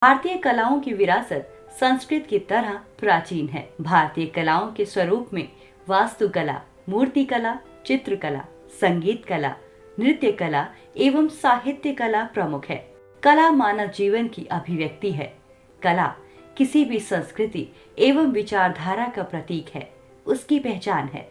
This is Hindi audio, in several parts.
भारतीय कलाओं की विरासत संस्कृत की तरह प्राचीन है। भारतीय कलाओं के स्वरूप में वास्तुकला, मूर्तिकला, चित्रकला, संगीत कला, नृत्य कला एवं साहित्य कला प्रमुख है। कला मानव जीवन की अभिव्यक्ति है। कला किसी भी संस्कृति एवं विचारधारा का प्रतीक है, उसकी पहचान है।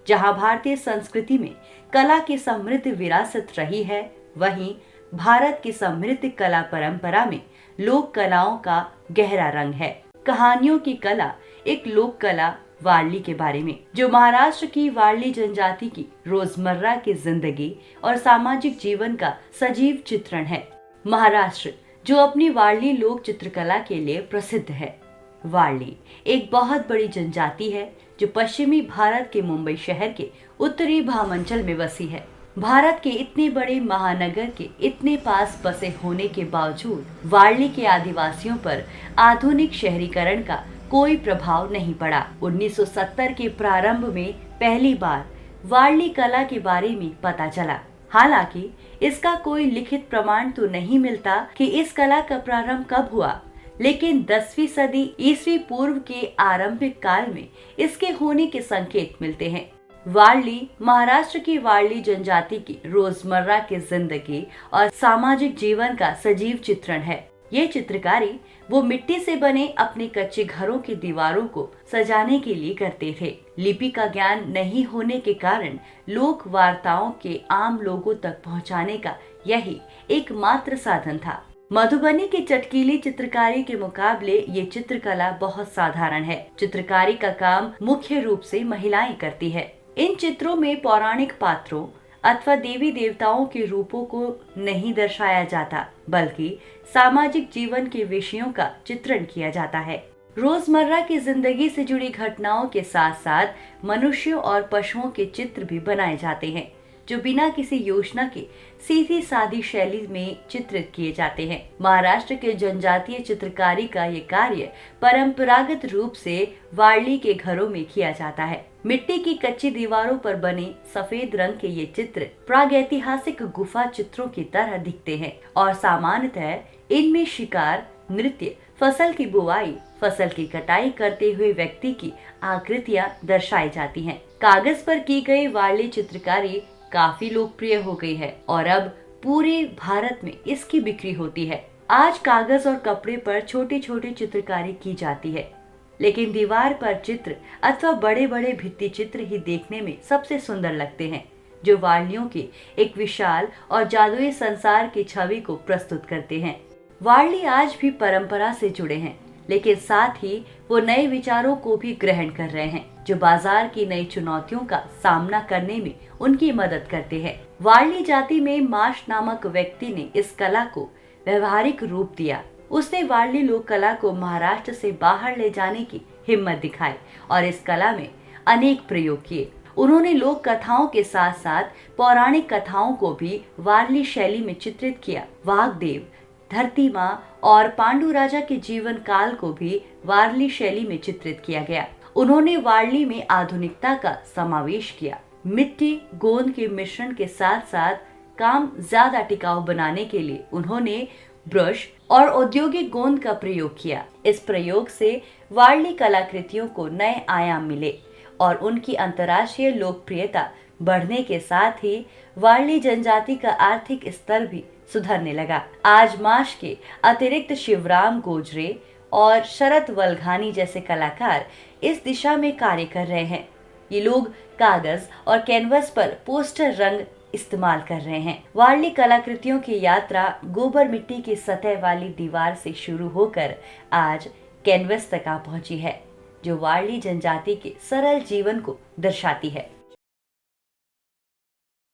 जहां भारतीय संस्कृति में कला की समृद्ध विरासत रही है, वहीं भारत की समृद्ध कला परंपरा में लोक कलाओं का गहरा रंग है। कहानियों की कला एक लोक कला वारली के बारे में, जो महाराष्ट्र की वारली जनजाति की रोजमर्रा की जिंदगी और सामाजिक जीवन का सजीव चित्रण है। महाराष्ट्र जो अपनी वारली लोक चित्रकला के लिए प्रसिद्ध है। वारली एक बहुत बड़ी जनजाति है जो पश्चिमी भारत के मुंबई शहर के उत्तरी भामांचल में बसी है। भारत के इतने बड़े महानगर के इतने पास बसे होने के बावजूद वारली के आदिवासियों पर आधुनिक शहरीकरण का कोई प्रभाव नहीं पड़ा। 1970 के प्रारंभ में पहली बार वारली कला के बारे में पता चला। हालांकि इसका कोई लिखित प्रमाण तो नहीं मिलता कि इस कला का प्रारंभ कब हुआ, लेकिन 10वीं सदी ईस्वी पूर्व के आरंभिक काल में इसके होने के संकेत मिलते हैं। वारली महाराष्ट्र की वारली जनजाति की रोजमर्रा की जिंदगी और सामाजिक जीवन का सजीव चित्रण है। ये चित्रकारी वो मिट्टी से बने अपने कच्चे घरों की दीवारों को सजाने के लिए करते थे। लिपि का ज्ञान नहीं होने के कारण लोक वार्ताओं के आम लोगों तक पहुंचाने का यही एकमात्र साधन था। मधुबनी की चटकीली चित्रकारी के मुकाबले ये चित्रकला बहुत साधारण है। चित्रकारी का काम मुख्य रूप से महिलाएं करती है। इन चित्रों में पौराणिक पात्रों अथवा देवी देवताओं के रूपों को नहीं दर्शाया जाता, बल्कि सामाजिक जीवन के विषयों का चित्रण किया जाता है। रोजमर्रा की जिंदगी से जुड़ी घटनाओं के साथ साथ मनुष्यों और पशुओं के चित्र भी बनाए जाते हैं, जो बिना किसी योजना के सीधी सादी शैली में चित्रित किए जाते हैं। महाराष्ट्र के जनजातीय चित्रकारी का ये कार्य परंपरागत रूप से वारली के घरों में किया जाता है। मिट्टी की कच्ची दीवारों पर बने सफेद रंग के ये चित्र प्रागैतिहासिक गुफा चित्रों की तरह दिखते हैं और सामान्यतः इनमें शिकार, नृत्य, फसल की बुआई, फसल की कटाई करते हुए व्यक्ति की आकृतियां दर्शाई जाती हैं। कागज पर की गई वारली चित्रकारी काफी लोकप्रिय हो गई है और अब पूरे भारत में इसकी बिक्री होती है। आज कागज और कपड़े पर छोटी छोटी चित्रकारी की जाती है, लेकिन दीवार पर चित्र अथवा बड़े बड़े भित्ति चित्र ही देखने में सबसे सुंदर लगते हैं, जो वारलियों के एक विशाल और जादुई संसार की छवि को प्रस्तुत करते हैं। वारली आज भी परंपरा से जुड़े हैं, लेकिन साथ ही वो नए विचारों को भी ग्रहण कर रहे हैं, जो बाजार की नई चुनौतियों का सामना करने में उनकी मदद करते हैं। वारली जाति में माश नामक व्यक्ति ने इस कला को व्यवहारिक रूप दिया। उसने वारली लोक कला को महाराष्ट्र से बाहर ले जाने की हिम्मत दिखाई और इस कला में अनेक प्रयोग किए। उन्होंने लोक कथाओं के साथ साथ पौराणिक कथाओं को भी वारली शैली में चित्रित किया। वाग्देव, धरती माँ और पांडु राजा के जीवन काल को भी वारली शैली में चित्रित किया गया। उन्होंने वारली में आधुनिकता का समावेश किया। मिट्टी गोंद के मिश्रण के साथ साथ काम ज्यादा टिकाऊ बनाने के लिए उन्होंने ब्रश और औद्योगिक गोंद का प्रयोग किया। इस प्रयोग से वारली कलाकृतियों को नए आयाम मिले और उनकी अंतर्राष्ट्रीय लोकप्रियता बढ़ने के साथ ही वारली जनजाति का आर्थिक स्तर भी सुधरने लगा। आज माश के अतिरिक्त शिवराम गोजरे और शरद वल्घानी जैसे कलाकार इस दिशा में कार्य कर रहे हैं। ये लोग कागज और कैनवस पर पोस्टर रंग इस्तेमाल कर रहे हैं। वारली कलाकृतियों की यात्रा गोबर मिट्टी की सतह वाली दीवार से शुरू होकर आज कैनवस तक आ पहुंची है, जो वारली जनजाति के सरल जीवन को दर्शाती है।